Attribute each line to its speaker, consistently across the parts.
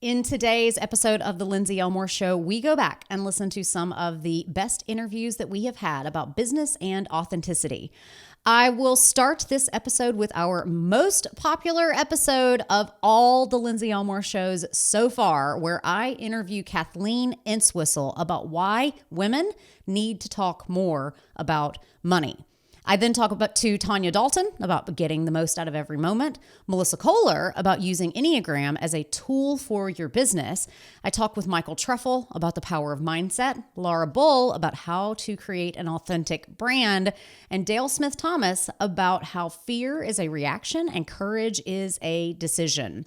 Speaker 1: In today's episode of the Lindsey Elmore Show, we go back and listen to some of the best interviews that we have had about business and authenticity. I will start this episode with our most popular episode of all the Lindsey Elmore shows so far, where I interview Kathleen Entwistle about why women need to talk more about money. I then talk to Tanya Dalton about getting the most out of every moment, Melissa Koehler about using Enneagram as a tool for your business. I talk with Michael Trefel about the power of mindset, Laura Bull about how to create an authentic brand, and Dale Smith Thomas about how fear is a reaction and courage is a decision.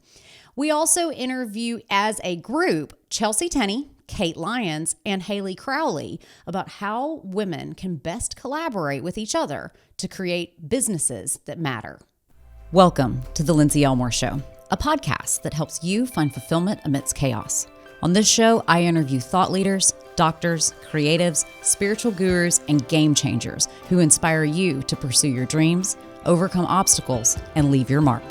Speaker 1: We also interview as a group Tenney, Lyons, and Haylee Crowley about how women can best collaborate with each other to create businesses that matter. Welcome to the Lindsey Elmore Show, a podcast that helps you find fulfillment amidst chaos. On this show, I interview thought leaders, doctors, creatives, spiritual gurus, and game changers who inspire you to pursue your dreams, overcome obstacles, and leave your mark.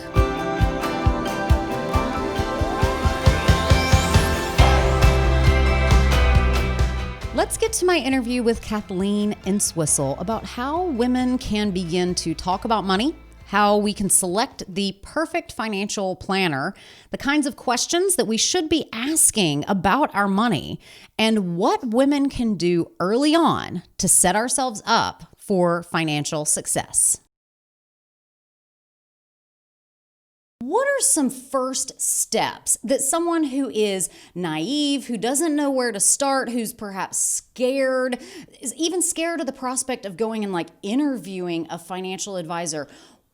Speaker 1: Let's get to my interview with Kathleen Entwistle about how women can begin to talk about money, how we can select the perfect financial planner, the kinds of questions that we should be asking about our money, and what women can do early on to set ourselves up for financial success. What are some first steps that someone who is naive, who doesn't know where to start, who's perhaps scared, is even scared of the prospect of going and interviewing a financial advisor?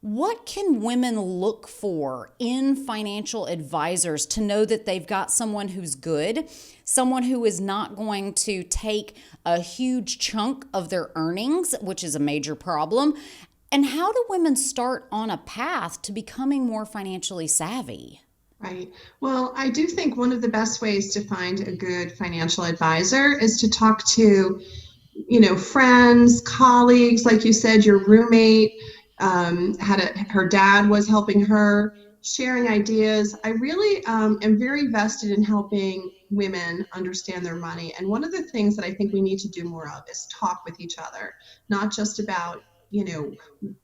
Speaker 1: What can women look for in financial advisors to know that they've got someone who's good, someone who is not going to take a huge chunk of their earnings, which is a major problem? And how do women start on a path to becoming more financially savvy?
Speaker 2: Right. Well, I do think one of the best ways to find a good financial advisor is to talk to, friends, colleagues, like you said, your roommate her dad was helping her, sharing ideas. I really am very vested in helping women understand their money. And one of the things that I think we need to do more of is talk with each other, not just about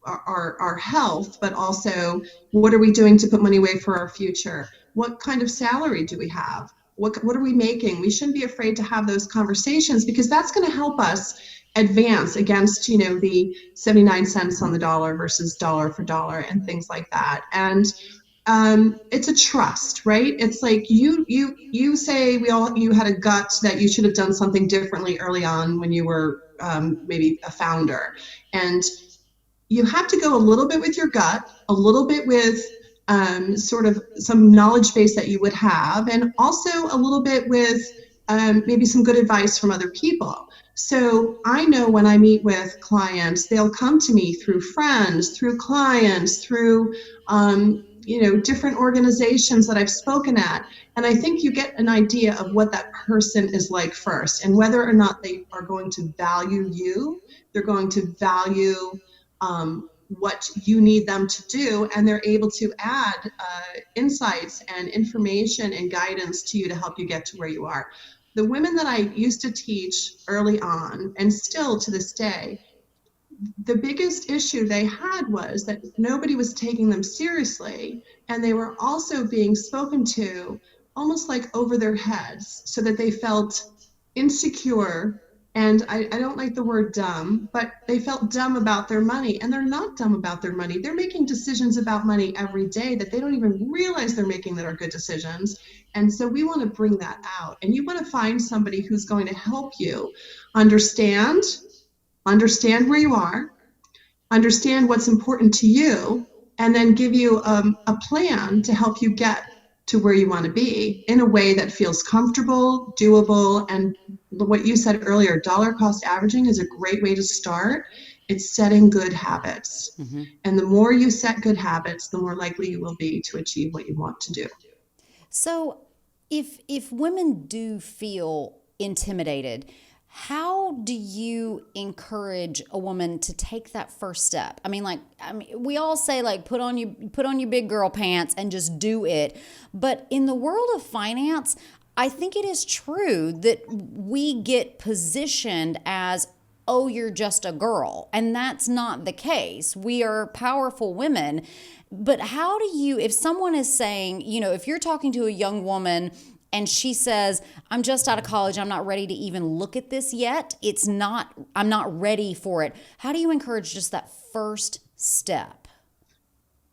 Speaker 2: our health, but also what are we doing to put money away for our future? What kind of salary do we have? What are we making? We shouldn't be afraid to have those conversations, because that's going to help us advance against, the 79 cents on the dollar versus dollar for dollar and things like that. And it's a trust, right? It's like you say you had a gut that you should have done something differently early on when you were maybe a founder, and you have to go a little bit with your gut, a little bit with sort of some knowledge base that you would have, and also a little bit with maybe some good advice from other people. So I know when I meet with clients, they'll come to me through friends, through clients, through different organizations that I've spoken at. And I think you get an idea of what that person is like first, and whether or not they are going to value you, they're going to value what you need them to do, and they're able to add insights and information and guidance to you to help you get to where you are. The women that I used to teach early on, and still to this day, the biggest issue they had was that nobody was taking them seriously, and they were also being spoken to almost like over their heads, so that they felt insecure. And I don't like the word dumb, but they felt dumb about their money, and they're not dumb about their money. They're making decisions about money every day that they don't even realize they're making that are good decisions. And so we want to bring that out, and you want to find somebody who's going to help you understand where you are, understand what's important to you, and then give you a plan to help you get to where you want to be in a way that feels comfortable, doable. And what you said earlier, dollar cost averaging is a great way to start. It's setting good habits. Mm-hmm. And the more you set good habits, the more likely you will be to achieve what you want to do.
Speaker 1: So if women do feel intimidated, How do you encourage a woman to take that first step? We all say like put on your big girl pants and just do it. But in the world of finance, I think it is true that we get positioned as, oh, you're just a girl. And that's not the case. We are powerful women. But how do you, if someone is saying, if you're talking to a young woman and she says, I'm just out of college, I'm not ready to even look at this yet, I'm not ready for it. How do you encourage just that first step?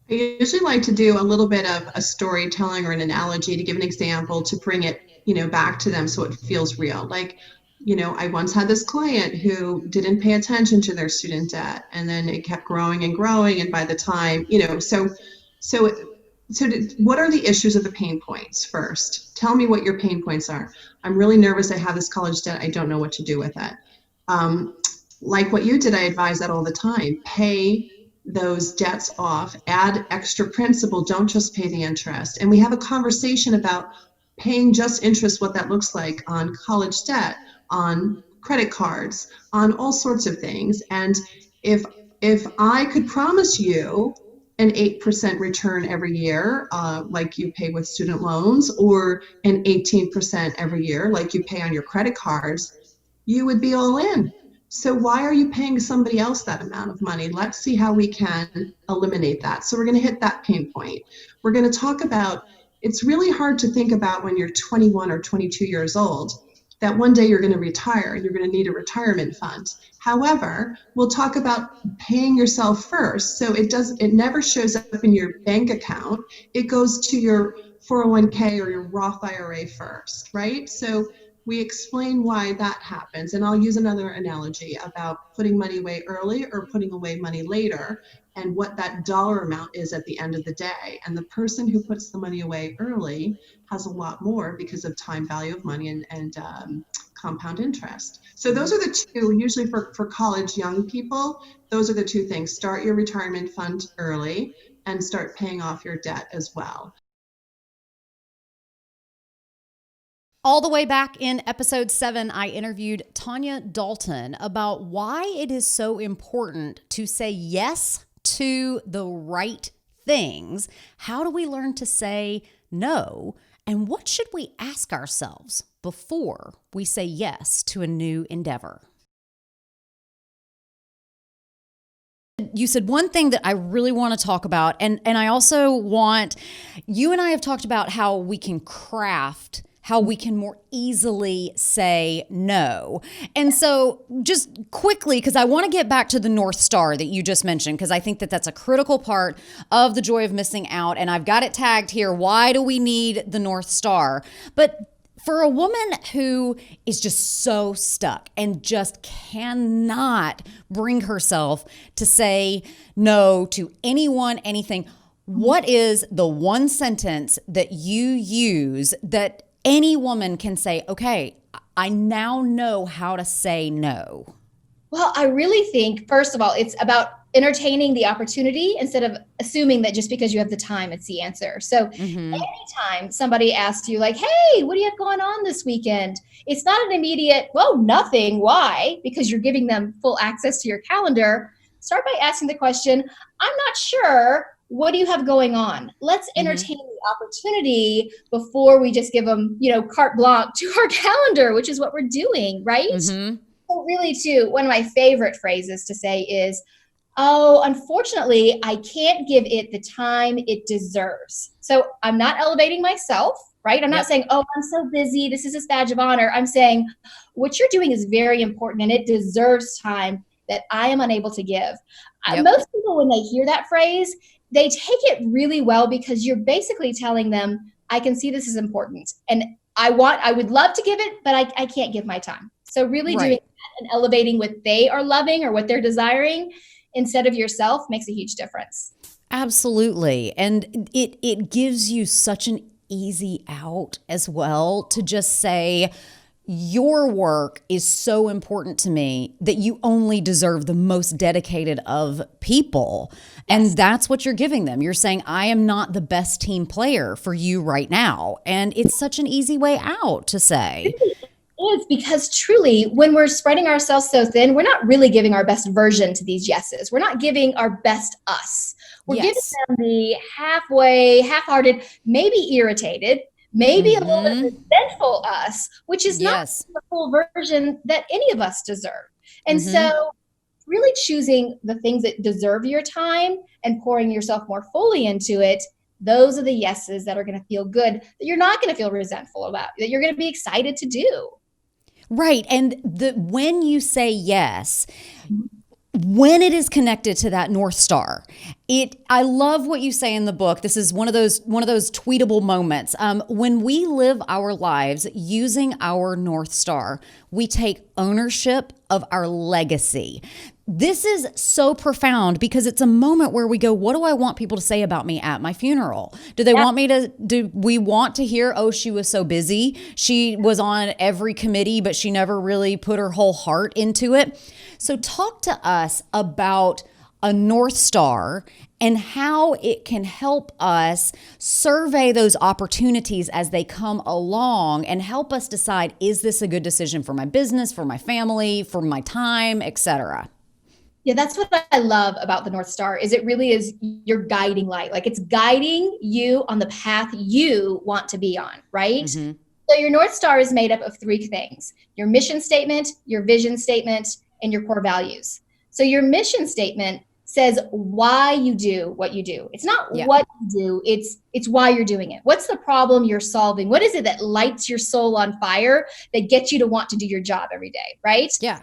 Speaker 2: I usually like to do a little bit of a storytelling or an analogy to give an example to bring it, back to them so it feels real. Like, I once had this client who didn't pay attention to their student debt, and then it kept growing and growing. And by the time, what are the issues of the pain points first? Tell me what your pain points are. I'm really nervous. I have this college debt. I don't know what to do with it. Like what you did, I advise that all the time. Pay those debts off, add extra principal, don't just pay the interest. And we have a conversation about paying just interest, what that looks like on college debt, on credit cards, on all sorts of things. And if I could promise you an 8% return every year, like you pay with student loans, or an 18% every year, like you pay on your credit cards, you would be all in. So why are you paying somebody else that amount of money? Let's see how we can eliminate that. So we're going to hit that pain point. We're going to talk about, it's really hard to think about when you're 21 or 22 years old, that one day you're going to retire, you're going to need a retirement fund. However, we'll talk about paying yourself first. So it never shows up in your bank account. It goes to your 401k or your Roth IRA first, right? So we explain why that happens. And I'll use another analogy about putting money away early or putting away money later, and what that dollar amount is at the end of the day. And the person who puts the money away early has a lot more because of time value of money and compound interest. So those are the two, usually for college young people, those are the two things. Start your retirement fund early and start paying off your debt as well.
Speaker 1: All the way back in episode 7, I interviewed Tanya Dalton about why it is so important to say yes to the right things. How do we learn to say no? And what should we ask ourselves before we say yes to a new endeavor? You said one thing that I really want to talk about, and I also want, you and I have talked about how we can craft, how we can more easily say no. And so just quickly, because I want to get back to the North Star that you just mentioned, because I think that that's a critical part of the joy of missing out. And I've got it tagged here. Why do we need the North Star? But for a woman who is just so stuck and just cannot bring herself to say no to anyone, anything, what is the one sentence that you use that any woman can say, okay, I now know how to say no?
Speaker 3: Well, I really think, first of all, it's about entertaining the opportunity instead of assuming that just because you have the time, it's the answer. So anytime somebody asks you like, hey, what do you have going on this weekend? It's not an immediate, well, nothing. Why? Because you're giving them full access to your calendar. Start by asking the question, I'm not sure. What do you have going on? Let's entertain the opportunity before we just give them, carte blanche to our calendar, which is what we're doing, right? So really, too, one of my favorite phrases to say is, oh, unfortunately, I can't give it the time it deserves. So I'm not elevating myself, right? I'm not saying, oh, I'm so busy, this is a badge of honor. I'm saying what you're doing is very important and it deserves time that I am unable to give. Most people, when they hear that phrase, they take it really well because you're basically telling them, I can see this is important and I would love to give it, but I can't give my time. So really doing that and elevating what they are loving or what they're desiring instead of yourself makes a huge difference.
Speaker 1: Absolutely. And it gives you such an easy out as well to just say, your work is so important to me that you only deserve the most dedicated of people. And that's what you're giving them. You're saying, I am not the best team player for you right now. And it's such an easy way out to say.
Speaker 3: is, because truly, when we're spreading ourselves so thin, we're not really giving our best version to these yeses. We're not giving our best us. We're giving them the halfway, half-hearted, maybe irritated, maybe a little bit resentful us, which is not the full version that any of us deserve. And so really choosing the things that deserve your time and pouring yourself more fully into it, those are the yeses that are going to feel good, that you're not going to feel resentful about, that you're going to be excited to do.
Speaker 1: Right. And when you say yes, when it is connected to that North Star, I love what you say in the book. This is one of those tweetable moments. When we live our lives using our North Star, we take ownership of our legacy. This is so profound because it's a moment where we go, what do I want people to say about me at my funeral? Do we want to hear, oh, she was so busy. She was on every committee, but she never really put her whole heart into it. So talk to us about a North Star and how it can help us survey those opportunities as they come along and help us decide, is this a good decision for my business, for my family, for my time, etc.?
Speaker 3: Yeah, that's what I love about the North Star, is it really is your guiding light. Like, it's guiding you on the path you want to be on, right? Mm-hmm. So your North Star is made up of three things: your mission statement, your vision statement, and your core values. So your mission statement says why you do what you do. It's not what you do, it's why you're doing it. What's the problem you're solving? What is it that lights your soul on fire that gets you to want to do your job every day, right?
Speaker 1: Yeah.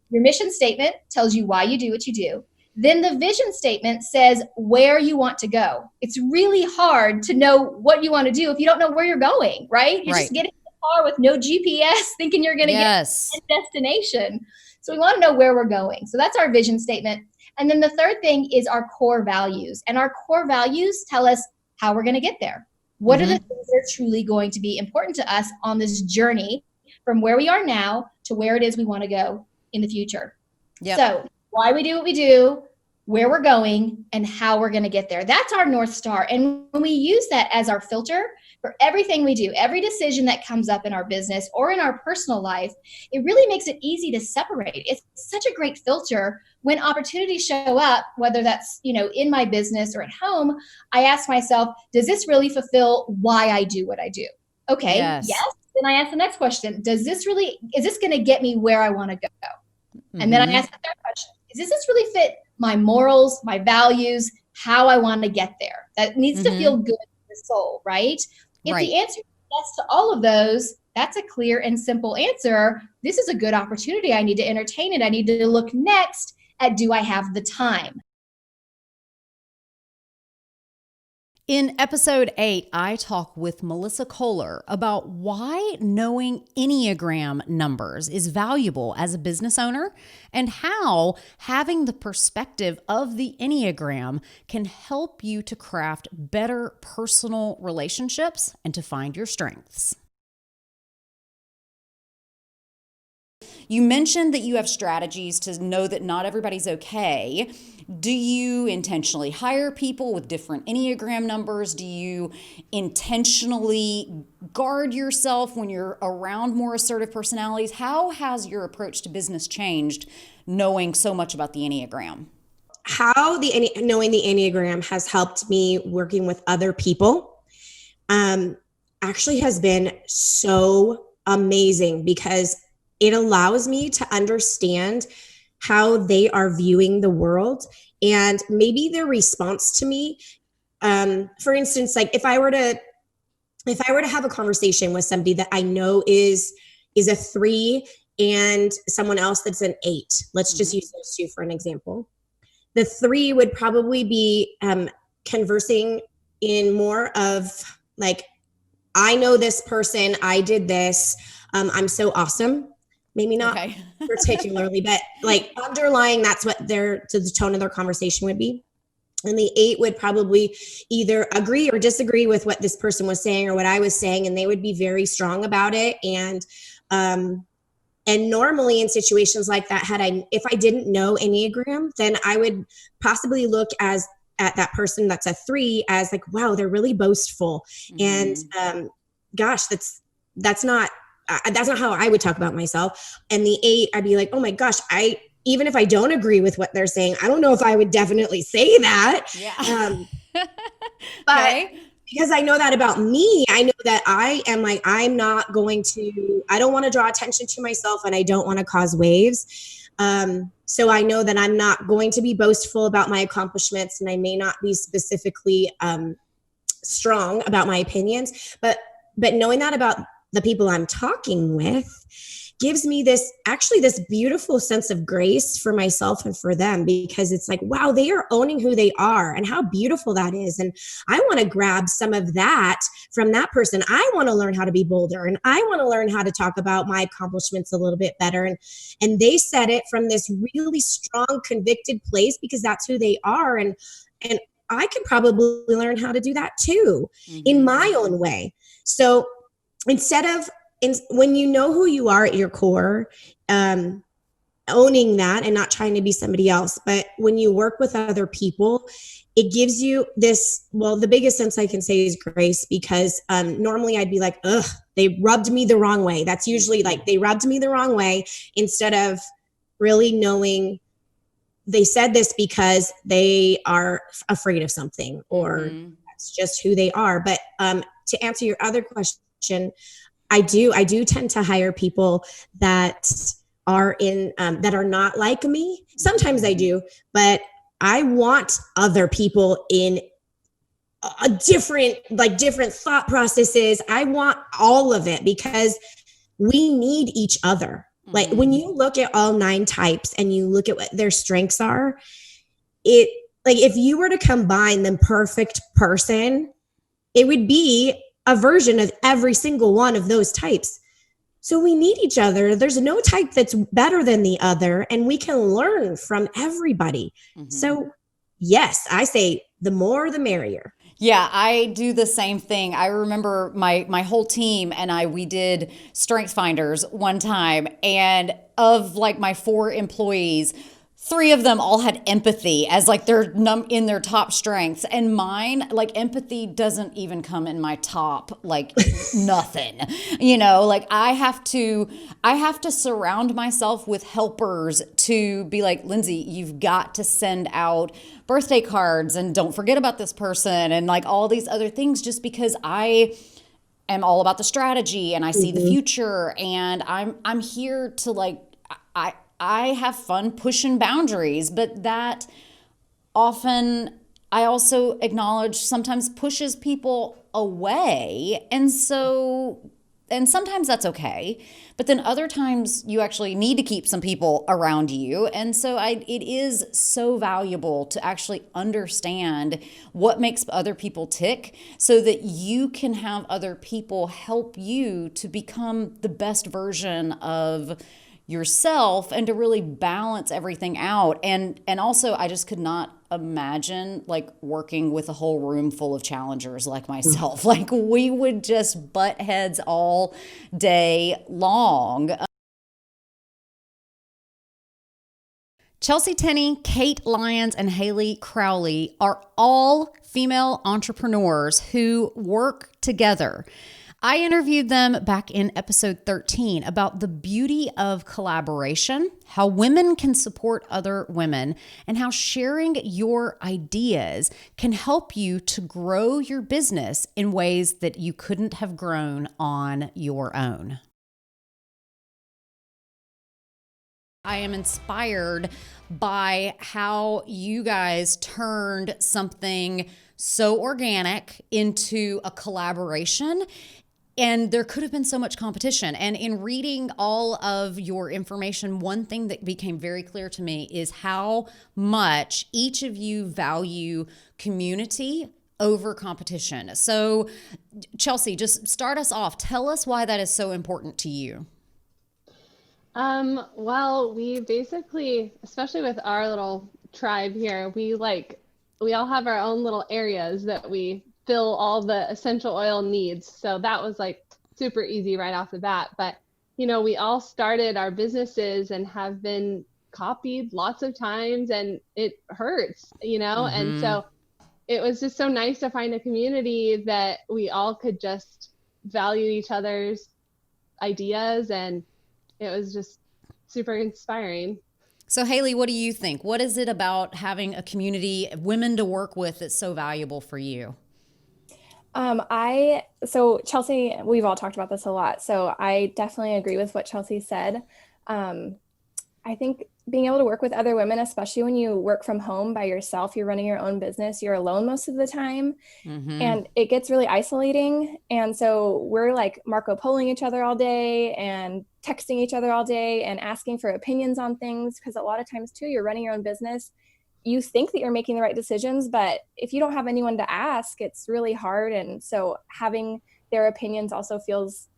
Speaker 3: Your mission statement tells you why you do what you do. Then the vision statement says where you want to go. It's really hard to know what you want to do if you don't know where you're going, right? You're just getting in the car with no GPS thinking you're going to get to a destination. So we want to know where we're going. So that's our vision statement. And then the third thing is our core values. And our core values tell us how we're going to get there. What are the things that are truly going to be important to us on this journey from where we are now to where it is we want to go in the future. Yep. So why we do what we do, where we're going, and how we're going to get there. That's our North Star. And when we use that as our filter for everything we do, every decision that comes up in our business or in our personal life, it really makes it easy to separate. It's such a great filter when opportunities show up, whether that's, in my business or at home. I ask myself, does this really fulfill why I do what I do? Okay. Yes. Then I ask the next question. Is this going to get me where I want to go? And then I ask the third question. Does this really fit my morals, my values, how I want to get there? That needs to feel good in the soul, right? If the answer is yes to all of those, that's a clear and simple answer. This is a good opportunity. I need to entertain it. I need to look next at, do I have the time?
Speaker 1: In episode 8, I talk with Melissa Koehler about why knowing Enneagram numbers is valuable as a business owner and how having the perspective of the Enneagram can help you to craft better personal relationships and to find your strengths. You mentioned that you have strategies to know that not everybody's okay. Do you intentionally hire people with different Enneagram numbers? Do you intentionally guard yourself when you're around more assertive personalities? How has your approach to business changed knowing so much about the Enneagram?
Speaker 4: How knowing the Enneagram has helped me working with other people actually has been so amazing, because it allows me to understand how they are viewing the world and maybe their response to me. For instance, like if I were to have a conversation with somebody that I know is a 3 and someone else that's an 8, let's just use those two for an example. The 3 would probably be conversing in more of like, I know this person, I did this, I'm so awesome. Maybe not particularly, but like underlying, that's what the tone of their conversation would be. And the 8 would probably either agree or disagree with what this person was saying or what I was saying, and they would be very strong about it. And normally in situations like that, if I didn't know Enneagram, then I would possibly look at that person that's a 3 as like, wow, they're really boastful. And gosh, that's not that's not how I would talk about myself. And the 8, I'd be like, oh my gosh, even if I don't agree with what they're saying, I don't know if I would definitely say that.
Speaker 1: Yeah.
Speaker 4: But
Speaker 1: Okay.
Speaker 4: because I know that about me, I know that I am like, I don't want to draw attention to myself, and I don't want to cause waves. So I know that I'm not going to be boastful about my accomplishments, and I may not be specifically strong about my opinions, but knowing that about the people I'm talking with gives me this beautiful sense of grace for myself and for them, because it's like, wow, they are owning who they are, and how beautiful that is. And I want to grab some of that from that person. I want to learn how to be bolder, and I want to learn how to talk about my accomplishments a little bit better. And they said it from this really strong, convicted place, because that's who they are. And I can probably learn how to do that too, in my own way. So when you know who you are at your core, owning that and not trying to be somebody else, but when you work with other people, it gives you this, well, the biggest sense I can say is grace, because normally I'd be like, ugh, they rubbed me the wrong way. That's usually like, they rubbed me the wrong way, instead of really knowing they said this because they are afraid of something, or that's just who they are. But to answer your other question, I do tend to hire people that are that are not like me. Sometimes I do, but I want other people in a different thought processes. I want all of it, because we need each other. Like when you look at all 9 types and you look at what their strengths are, if you were to combine the perfect person, it would be a version of every single one of those types. So we need each other. There's no type that's better than the other, and we can learn from everybody. So yes, I say the more the merrier.
Speaker 1: Yeah, I do the same thing. I remember my whole team and we did Strength Finders one time, and of like my 4 employees, 3 of them all had empathy as like their in their top strengths, and mine, like, empathy doesn't even come in my top, like nothing. Like I have to surround myself with helpers to be like, Lindsey, you've got to send out birthday cards, and don't forget about this person, and like all these other things, just because I am all about the strategy and I see the future, and I'm here to like, I have fun pushing boundaries, but that often, I also acknowledge, sometimes pushes people away. And sometimes that's okay. But then other times you actually need to keep some people around you. And so it is so valuable to actually understand what makes other people tick, so that you can have other people help you to become the best version of yourself, and to really balance everything out. And also, I just could not imagine like working with a whole room full of challengers like myself. Like we would just butt heads all day long. Chelsea Tenney, Kate Lyons, and Haylee Crowley are all female entrepreneurs who work together. I interviewed them back in episode 13 about the beauty of collaboration, how women can support other women, and how sharing your ideas can help you to grow your business in ways that you couldn't have grown on your own. I am inspired by how you guys turned something so organic into a collaboration. And there could have been so much competition. And in reading all of your information, one thing that became very clear to me is how much each of you value community over competition. So, Chelsea, just start us off. Tell us why that is so important to you.
Speaker 5: Well, we basically, especially with our little tribe here, we all have our own little areas that we fill all the essential oil needs. So that was like super easy right off the bat. But, we all started our businesses and have been copied lots of times, and it hurts, and so it was just so nice to find a community that we all could just value each other's ideas, and it was just super inspiring.
Speaker 1: So Haylee, what do you think? What is it about having a community of women to work with that's so valuable for you?
Speaker 6: So Chelsea, we've all talked about this a lot. So I definitely agree with what Chelsea said. I think being able to work with other women, especially when you work from home by yourself, you're running your own business, you're alone most of the time, and it gets really isolating. And so we're like Marco Poloing each other all day and texting each other all day and asking for opinions on things. Because a lot of times too, you're running your own business. You think that you're making the right decisions, but if you don't have anyone to ask, it's really hard. And so having their opinions also feels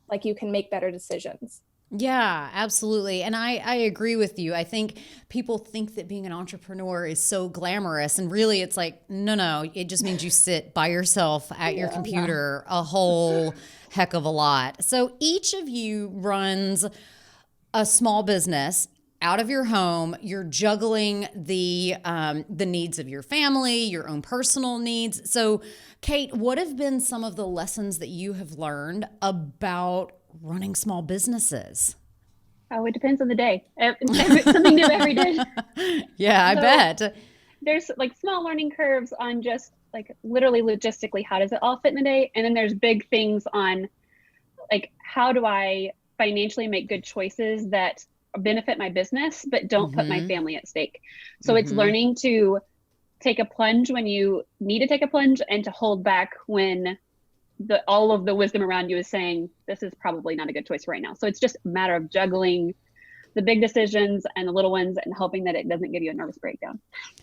Speaker 6: like you can make better decisions.
Speaker 1: Yeah, absolutely. And I agree with you. I think people think that being an entrepreneur is so glamorous, and really it's like, no, it just means you sit by yourself at your computer a whole heck of a lot. So each of you runs a small business out of your home. You're juggling the needs of your family, your own personal needs. So Kate, what have been some of the lessons that you have learned about running small businesses?
Speaker 7: Oh, it depends on the day. Something new every day.
Speaker 1: Yeah, I bet.
Speaker 7: There's like small learning curves on just like literally logistically, how does it all fit in the day? And then there's big things on like, how do I financially make good choices that benefit my business, but don't put my family at stake? So it's learning to take a plunge when you need to take a plunge, and to hold back when all of the wisdom around you is saying, this is probably not a good choice right now. So it's just a matter of juggling the big decisions and the little ones, and hoping that it doesn't give you a nervous breakdown.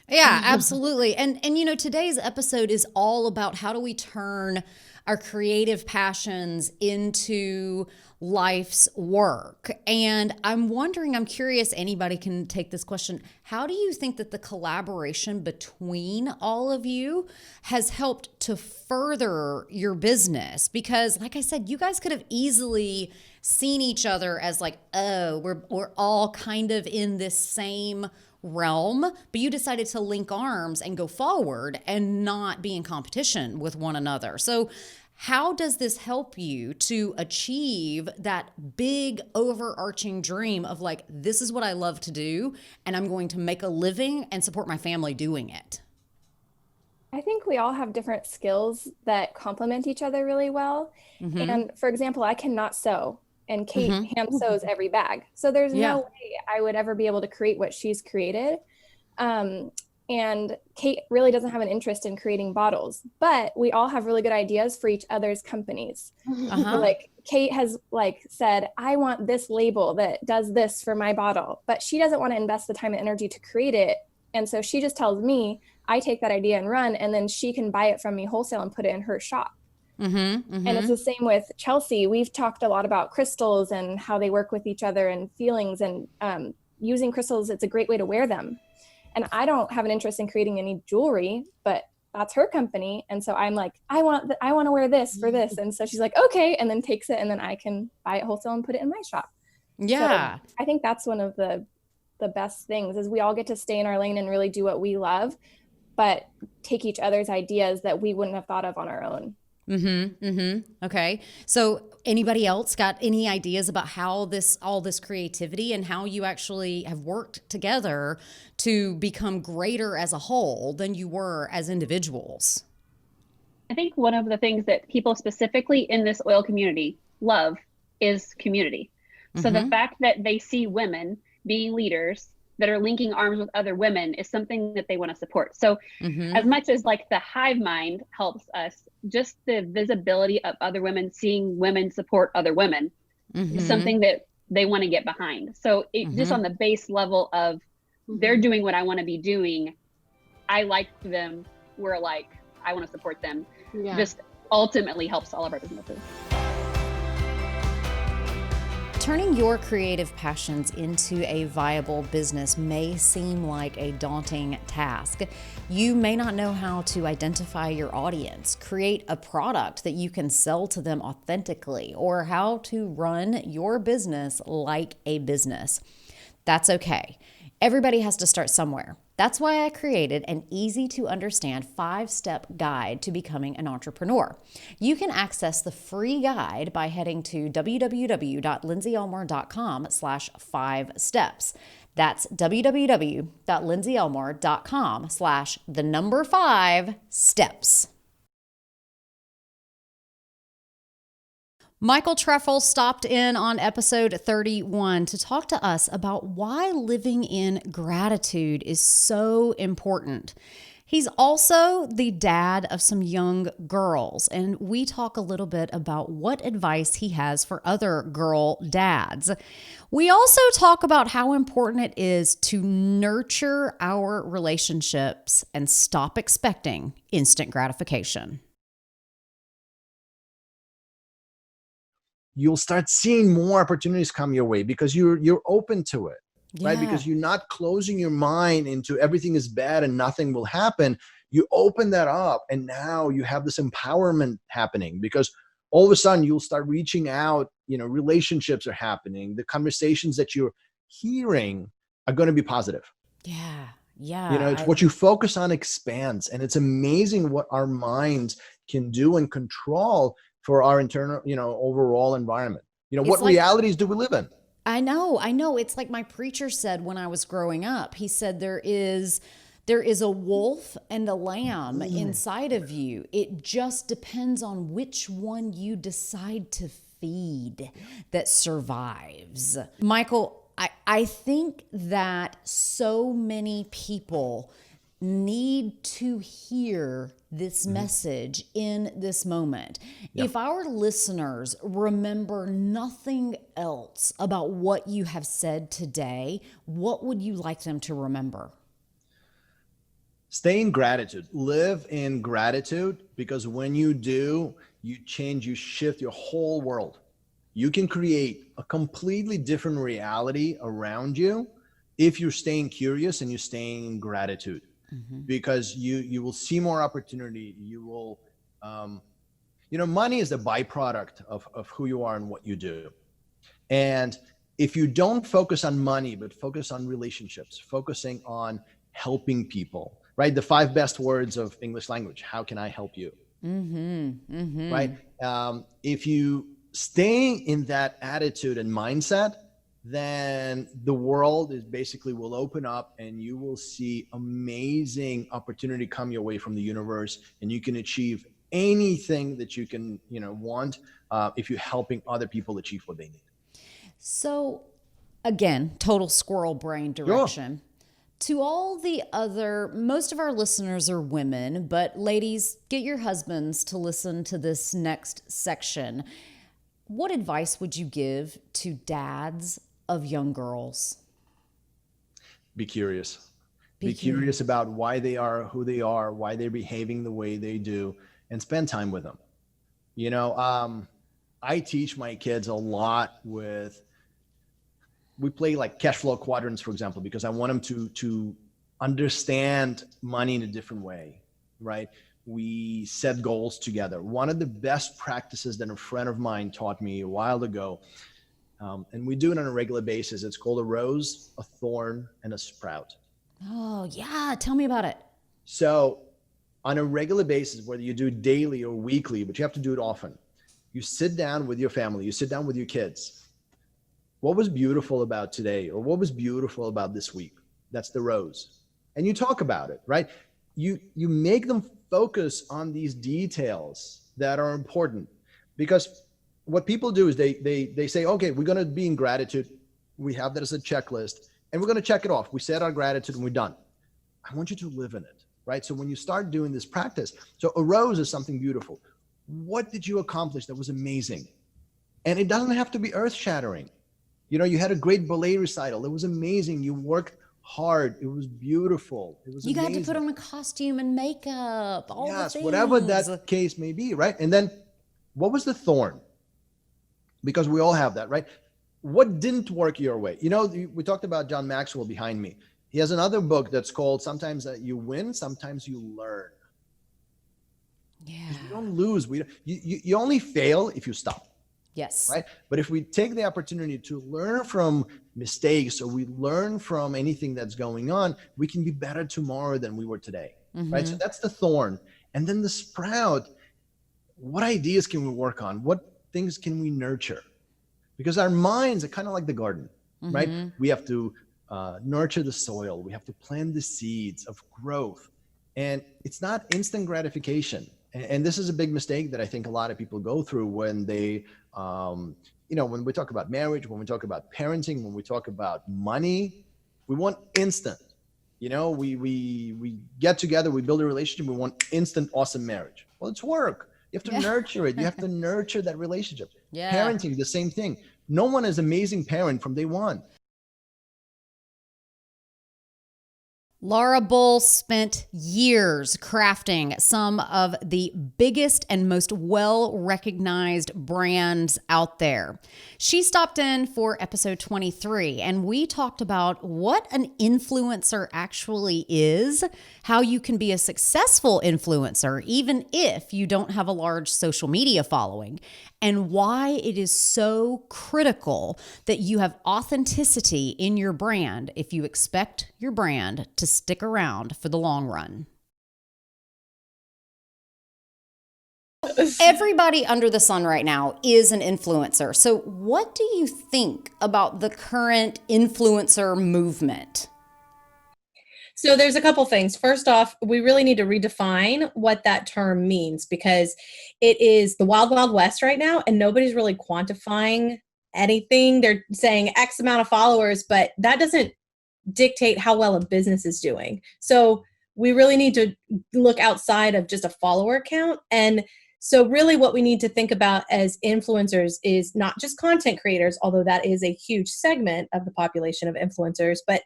Speaker 1: Yeah, absolutely. And you know, today's episode is all about how do we turn our creative passions into life's work. And I'm curious, anybody can take this question. How do you think that the collaboration between all of you has helped to further your business? Because like I said, you guys could have easily seen each other as like, oh, we're all kind of in this same realm, but you decided to link arms and go forward and not be in competition with one another. So how does this help you to achieve that big overarching dream of like, this is what I love to do, and I'm going to make a living and support my family doing it?
Speaker 6: I think we all have different skills that complement each other really well. And for example, I cannot sew, and Kate hand sews every bag. So there's no way I would ever be able to create what she's created. And Kate really doesn't have an interest in creating bottles, but we all have really good ideas for each other's companies. So like Kate has like said, I want this label that does this for my bottle, but she doesn't want to invest the time and energy to create it. And so she just tells me, I take that idea and run, and then she can buy it from me wholesale and put it in her shop. And it's the same with Chelsea. We've talked a lot about crystals and how they work with each other and feelings, and using crystals, it's a great way to wear them. And I don't have an interest in creating any jewelry, but that's her company. And so I'm like, I want to wear this for this. And so she's like, okay. And then takes it, and then I can buy it wholesale and put it in my shop.
Speaker 1: Yeah.
Speaker 6: So I think that's one of the best things, is we all get to stay in our lane and really do what we love, but take each other's ideas that we wouldn't have thought of on our own.
Speaker 1: Okay. So anybody else got any ideas about how all this creativity and how you actually have worked together to become greater as a whole than you were as individuals?
Speaker 7: I think one of the things that people specifically in this oil community love is community. So the fact that they see women being leaders that are linking arms with other women is something that they want to support. So as much as like the hive mind helps us, just the visibility of other women, seeing women support other women is something that they want to get behind. So it just on the base level of they're doing what I want to be doing, I like them, we're alike, I want to support them, just ultimately helps all of our businesses.
Speaker 1: Turning your creative passions into a viable business may seem like a daunting task. You may not know how to identify your audience, create a product that you can sell to them authentically, or how to run your business like a business. That's okay. Everybody has to start somewhere. That's why I created an easy to understand 5-step guide to becoming an entrepreneur. You can access the free guide by heading to www.lindseyelmore.com/5steps. That's www.lindseyelmore.com/5steps. Michael Trefel stopped in on episode 31 to talk to us about why living in gratitude is so important. He's also the dad of some young girls, and we talk a little bit about what advice he has for other girl dads. We also talk about how important it is to nurture our relationships and stop expecting instant gratification.
Speaker 8: You'll start seeing more opportunities come your way because you're open to it, right? Because you're not closing your mind into everything is bad and nothing will happen. You open that up, and now you have this empowerment happening because all of a sudden you'll start reaching out, relationships are happening. The conversations that you're hearing are going to be positive.
Speaker 1: Yeah.
Speaker 8: It's what you focus on expands, and it's amazing what our minds can do and control for our internal, overall environment. What realities do we live in?
Speaker 1: I know. It's like my preacher said when I was growing up. He said there is a wolf and a lamb inside of you. It just depends on which one you decide to feed that survives. Michael, I think that so many people need to hear this message in this moment. Yep. If our listeners remember nothing else about what you have said today, what would you like them to remember?
Speaker 8: Stay in gratitude. Live in gratitude, because when you do, you shift your whole world. You can create a completely different reality around you if you're staying curious and you're staying in gratitude. Because you will see more opportunity. You will, money is a byproduct of who you are and what you do. And if you don't focus on money, but focus on relationships, focusing on helping people, right? The 5 best words of English language. How can I help you? Right? If you stay in that attitude and mindset, then the world will open up, and you will see amazing opportunity come your way from the universe, and you can achieve anything that you can, want if you're helping other people achieve what they need.
Speaker 1: So again, total squirrel brain direction. Sure. To all most of our listeners are women, but ladies, get your husbands to listen to this next section. What advice would you give to dads of young girls?
Speaker 8: Be curious. Be curious about why they are who they are, why they're behaving the way they do, and spend time with them. I teach my kids a lot we play like cash flow quadrants, for example, because I want them to understand money in a different way, right? We set goals together. One of the best practices that a friend of mine taught me a while ago, and we do it on a regular basis. It's called a rose, a thorn, and a sprout.
Speaker 1: Oh, yeah. Tell me about it.
Speaker 8: So on a regular basis, whether you do it daily or weekly, but you have to do it often, you sit down with your family, you sit down with your kids. What was beautiful about today, or what was beautiful about this week? That's the rose. And you talk about it, right? You make them focus on these details that are important, because what people do is they say, okay, we're going to be in gratitude. We have that as a checklist, and we're going to check it off. We said our gratitude and we're done. I want you to live in it, right? So when you start doing this practice, so a rose is something beautiful. What did you accomplish that was amazing? And it doesn't have to be earth shattering. You had a great ballet recital. It was amazing. You worked hard. It was beautiful. It was amazing.
Speaker 1: You got to put on a costume and makeup, all the things.
Speaker 8: Whatever that case may be, right? And then what was the thorn? Because we all have that, right? What didn't work your way? We talked about John Maxwell behind me. He has another book that's called Sometimes You Win, Sometimes You Learn.
Speaker 1: Yeah.
Speaker 8: You don't lose. You only fail if you stop.
Speaker 1: Yes.
Speaker 8: Right. But if we take the opportunity to learn from mistakes, or we learn from anything that's going on, we can be better tomorrow than we were today. Right. So that's the thorn. And then the sprout, what ideas can we work on? What things can we nurture? Because our minds are kind of like the garden, right? We have to nurture the soil. We have to plant the seeds of growth. And it's not instant gratification. And this is a big mistake that I think a lot of people go through when they, when we talk about marriage, when we talk about parenting, when we talk about money, we want instant. We get together, we build a relationship, we want instant, awesome marriage. Well, it's work. You have to nurture it. You have to nurture that relationship. Parenting, the same thing. No one is amazing parent from day one.
Speaker 1: Laura Bull spent years crafting some of the biggest and most well-recognized brands out there. She stopped in for episode 23, and we talked about what an influencer actually is, how you can be a successful influencer even if you don't have a large social media following, and why it is so critical that you have authenticity in your brand if you expect your brand to stick around for the long run. Everybody under the sun right now is an influencer. So what do you think about the current influencer movement?
Speaker 9: So there's a couple things. First off, we really need to redefine what that term means, because it is the wild, wild west right now, and nobody's really quantifying anything. They're saying X amount of followers, but that doesn't dictate how well a business is doing. So we really need to look outside of just a follower count. And so really what we need to think about as influencers is not just content creators, although that is a huge segment of the population of influencers, but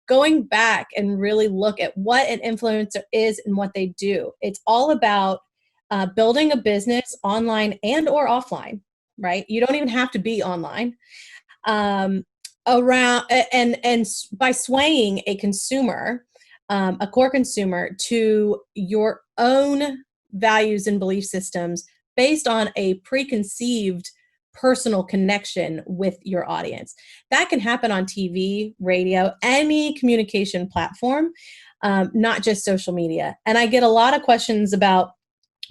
Speaker 9: going back and really look at what an influencer is and what they do. It's all about building a business online and or offline, right? You don't even have to be online. Around and by swaying a consumer, a core consumer, to your own values and belief systems based on a preconceived personal connection with your audience. That can happen on TV, radio, any communication platform, not just social media. And I get a lot of questions about,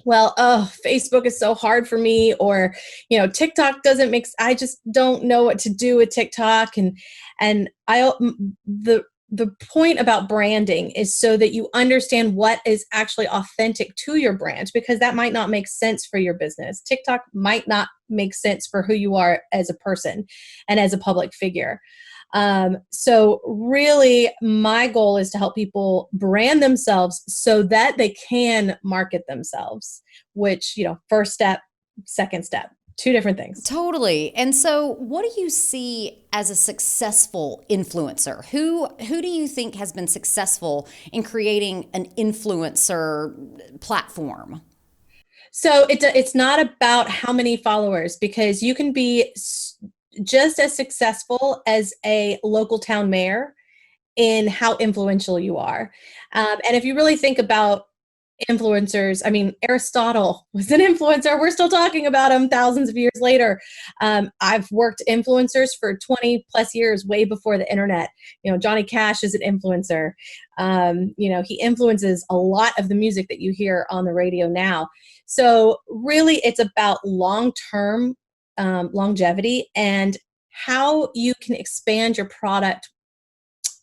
Speaker 9: well, Facebook is so hard for me, or, TikTok doesn't I just don't know what to do with TikTok. And the point about branding is so that you understand what is actually authentic to your brand, because that might not make sense for your business. TikTok might not make sense for who you are as a person and as a public figure. So really my goal is to help people brand themselves so that they can market themselves, which, first step, second step, two different things.
Speaker 1: Totally. And so what do you see as a successful influencer? Who do you think has been successful in creating an influencer platform?
Speaker 9: So it's not about how many followers, because you can be just as successful as a local town mayor in how influential you are. And if you really think about influencers, I mean, Aristotle was an influencer. We're still talking about him thousands of years later. I've worked influencers for 20 plus years, way before the internet. Johnny Cash is an influencer. He influences a lot of the music that you hear on the radio now. So really it's about long-term longevity and how you can expand your product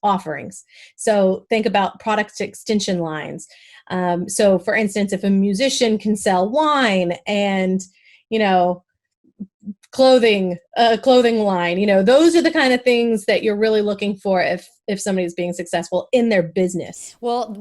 Speaker 9: offerings. So think about product extension lines. So for instance, if a musician can sell wine and, clothing line, those are the kind of things that you're really looking for if somebody's being successful in their business.
Speaker 1: Well,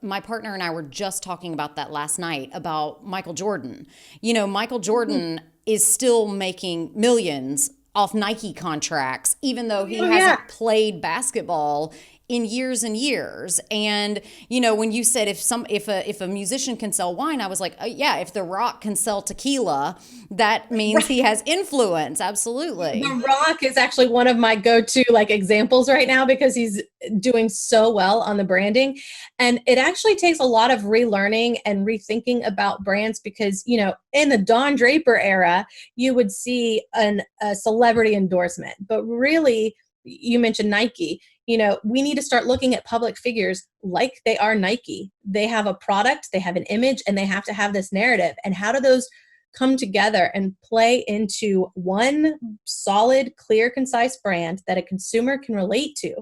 Speaker 1: my partner and I were just talking about that last night about Michael Jordan. Michael Jordan is still making millions off Nike contracts, even though he hasn't played basketball in years and years. And, you know, when you said if a musician can sell wine, I was like, yeah, if The Rock can sell tequila, that means he has influence. Absolutely.
Speaker 9: The Rock is actually one of my go-to like examples right now because he's doing so well on the branding. And it actually takes a lot of relearning and rethinking about brands because, you know, in the Don Draper era, you would see a celebrity endorsement, but really, you mentioned Nike. You know, we need to start looking at public figures like they are Nike. They have a product, they have an image, and they have to have this narrative. And how do those come together and play into one solid, clear, concise brand that a consumer can relate to?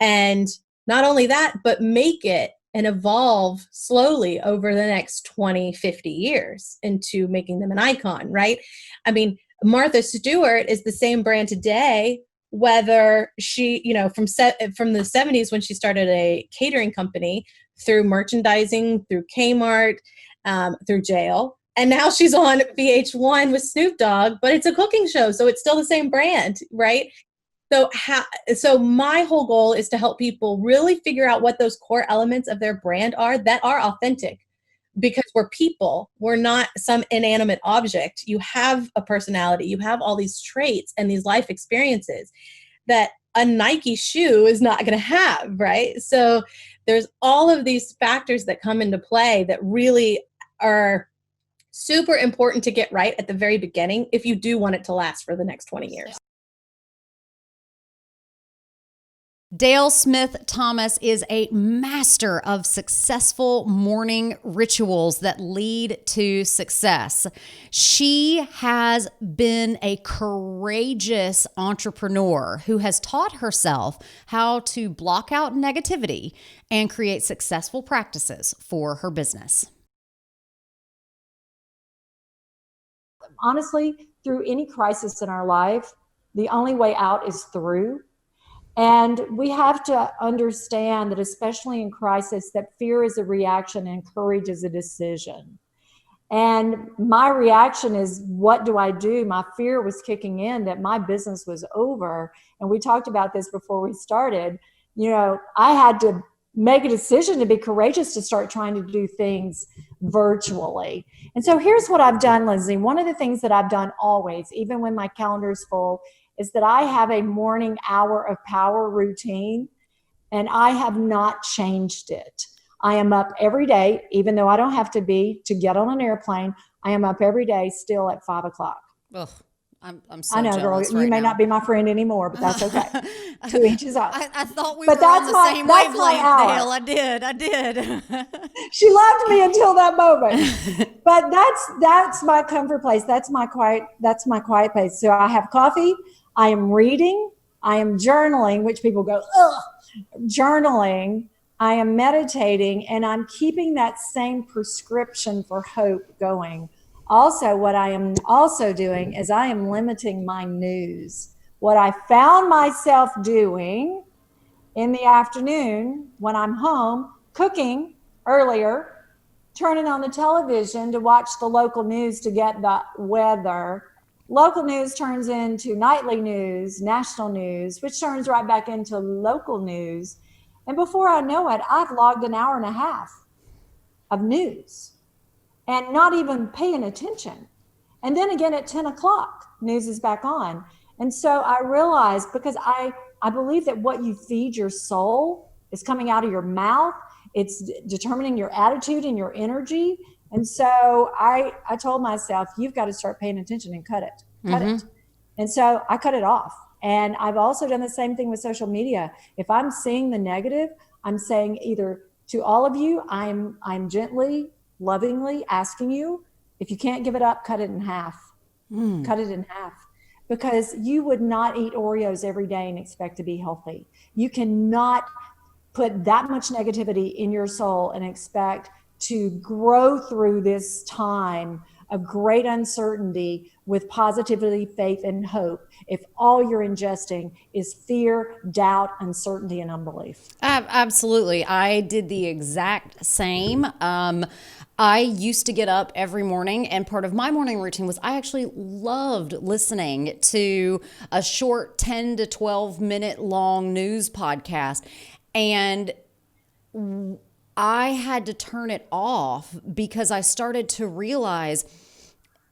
Speaker 9: And not only that, but make it and evolve slowly over the next 20, 50 years into making them an icon, right? I mean, Martha Stewart is the same brand today, whether she, you know, from the 70s when she started a catering company, through merchandising, through Kmart, through jail. And now she's on VH1 with Snoop Dogg, but it's a cooking show, so it's still the same brand, right? So my whole goal is to help people really figure out what those core elements of their brand are that are authentic. Because we're people, we're not some inanimate object. You have a personality, you have all these traits and these life experiences that a Nike shoe is not going to have, right? So there's all of these factors that come into play that really are super important to get right at the very beginning if you do want it to last for the next 20 years.
Speaker 1: Dale Smith Thomas is a master of successful morning rituals that lead to success. She has been a courageous entrepreneur who has taught herself how to block out negativity and create successful practices for her business.
Speaker 10: Honestly, through any crisis in our life, the only way out is through. And we have to understand that, especially in crisis, that fear is a reaction and courage is a decision. And my reaction is, what do I do? My fear was kicking in that my business was over. And we talked about this before we started. You know, I had to make a decision to be courageous to start trying to do things virtually. And so here's what I've done, Lindsey. One of the things that I've done always, even when my calendar is full, is that I have a morning hour of power routine, and I have not changed it. I am up every day, even though I don't have to be to get on an airplane. I am up every day still at 5 o'clock.
Speaker 1: Ugh, I'm so
Speaker 10: I know,
Speaker 1: jealous
Speaker 10: girl.
Speaker 1: right
Speaker 10: You may
Speaker 1: now.
Speaker 10: not be my friend anymore, but that's okay. To each his own.
Speaker 1: I thought we
Speaker 10: But
Speaker 1: were on
Speaker 10: that's
Speaker 1: the same
Speaker 10: that's my
Speaker 1: wavelength,
Speaker 10: hour.
Speaker 1: Dale. I did.
Speaker 10: She loved me until that moment. But that's my comfort place. That's my quiet place. So I have coffee. I am reading. I am journaling, which people go, ugh, journaling. I am meditating, and I'm keeping that same prescription for hope going. Also, what I am also doing is I am limiting my news. What I found myself doing in the afternoon when I'm home, cooking earlier, turning on the television to watch the local news to get the weather. Local news turns into nightly news, national news, which turns right back into local news. And before I know it, I've logged an hour and a half of news and not even paying attention. And then again at 10 o'clock, news is back on. And so I realized, because I believe that what you feed your soul is coming out of your mouth. It's determining your attitude and your energy. And so I told myself, you've got to start paying attention and cut it. And so I cut it off. And I've also done the same thing with social media. If I'm seeing the negative, I'm saying either to all of you, I'm gently, lovingly asking you, if you can't give it up, cut it in half. Cut it in half. Because you would not eat Oreos every day and expect to be healthy. You cannot put that much negativity in your soul and expect to grow through this time of great uncertainty with positivity, faith, and hope if all you're ingesting is fear, doubt, uncertainty, and unbelief.
Speaker 1: Absolutely. I did the exact same. I used to get up every morning, and part of my morning routine was I actually loved listening to a short 10 to 12 minute long news podcast. And I had to turn it off because I started to realize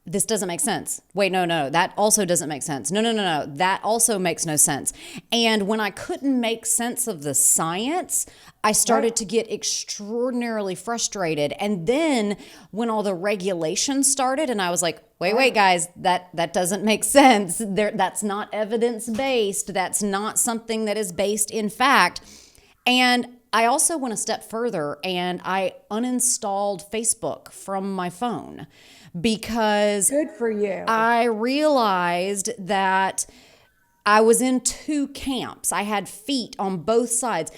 Speaker 1: this doesn't make sense. Wait, no, that also doesn't make sense. No, that also makes no sense. And when I couldn't make sense of the science, I started to get extraordinarily frustrated. And then when all the regulations started and I was like, wait, guys, that doesn't make sense. That's not evidence-based. That's not something that is based in fact. And I also went a step further and I uninstalled Facebook from my phone because
Speaker 10: good for you.
Speaker 1: I realized that I was in two camps. I had feet on both sides.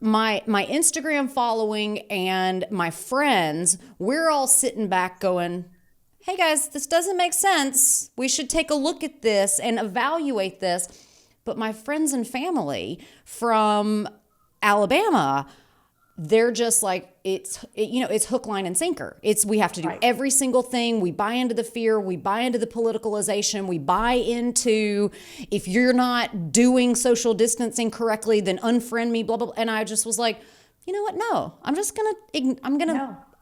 Speaker 1: My Instagram following and my friends, we're all sitting back going, hey guys, this doesn't make sense. We should take a look at this and evaluate this. But my friends and family from Alabama, they're just like, it's hook, line, and sinker. We have to do every single thing. We buy into the fear. We buy into the politicalization. We buy into, if you're not doing social distancing correctly, then unfriend me, blah, blah, blah. And I just was like, you know what? No,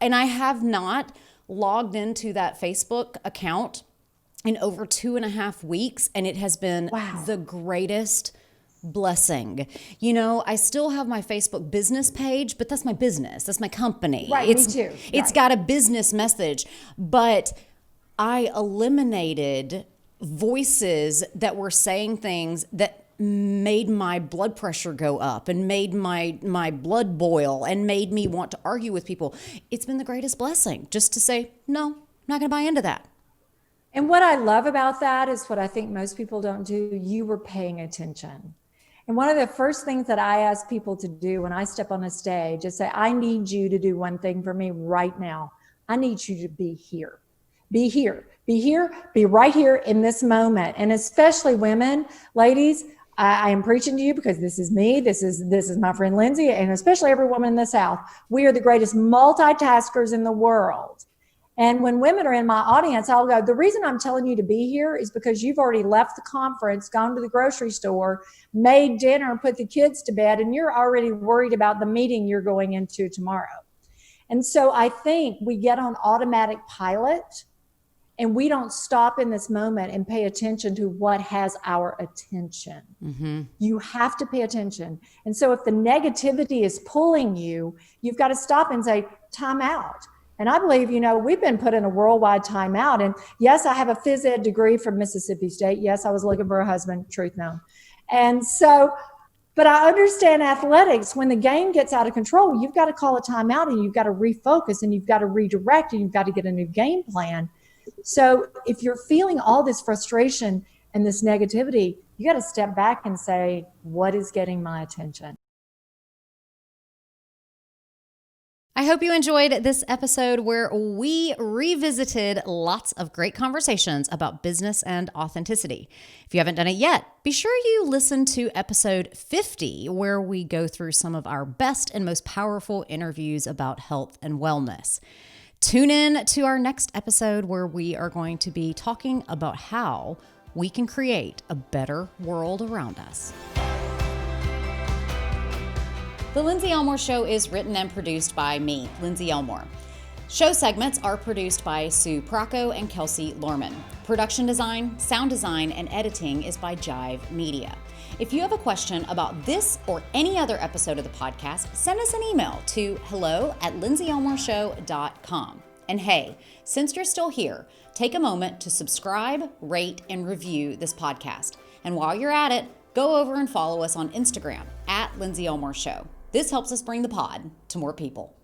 Speaker 1: and I have not logged into that Facebook account in over 2.5 weeks. And it has been the greatest blessing. I still have my Facebook business page, but that's my business. That's my company.
Speaker 10: Right, me too.
Speaker 1: It's got a business message, but I eliminated voices that were saying things that made my blood pressure go up and made my blood boil and made me want to argue with people. It's been the greatest blessing just to say, no, I'm not going to buy into that.
Speaker 10: And what I love about that is what I think most people don't do. You were paying attention. And one of the first things that I ask people to do when I step on a stage is say, I need you to do one thing for me right now. I need you to be here. Be here. Be here. Be right here in this moment. And especially women, ladies, I am preaching to you because this is me. This is my friend Lindsey, and especially every woman in the South. We are the greatest multitaskers in the world. And when women are in my audience, I'll go, the reason I'm telling you to be here is because you've already left the conference, gone to the grocery store, made dinner, and put the kids to bed, and you're already worried about the meeting you're going into tomorrow. And so I think we get on automatic pilot and we don't stop in this moment and pay attention to what has our attention. Mm-hmm. You have to pay attention. And so if the negativity is pulling you, you've got to stop and say, time out. And I believe, we've been put in a worldwide timeout. And yes, I have a phys ed degree from Mississippi State. Yes, I was looking for a husband, truth known. And so, but I understand athletics. When the game gets out of control, you've got to call a timeout and you've got to refocus and you've got to redirect and you've got to get a new game plan. So if you're feeling all this frustration and this negativity, you got to step back and say, what is getting my attention?
Speaker 1: I hope you enjoyed this episode where we revisited lots of great conversations about business and authenticity. If you haven't done it yet, be sure you listen to episode 50, where we go through some of our best and most powerful interviews about health and wellness. Tune in to our next episode where we are going to be talking about how we can create a better world around us. The Lindsey Elmore Show is written and produced by me, Lindsey Elmore. Show segments are produced by Sue Procco and Kelsey Lorman. Production design, sound design, and editing is by Jive Media. If you have a question about this or any other episode of the podcast, send us an email to hello@lindseyelmoreshow.com. And hey, since you're still here, take a moment to subscribe, rate, and review this podcast. And while you're at it, go over and follow us on Instagram @Lindsey Elmore Show. This helps us bring the pod to more people.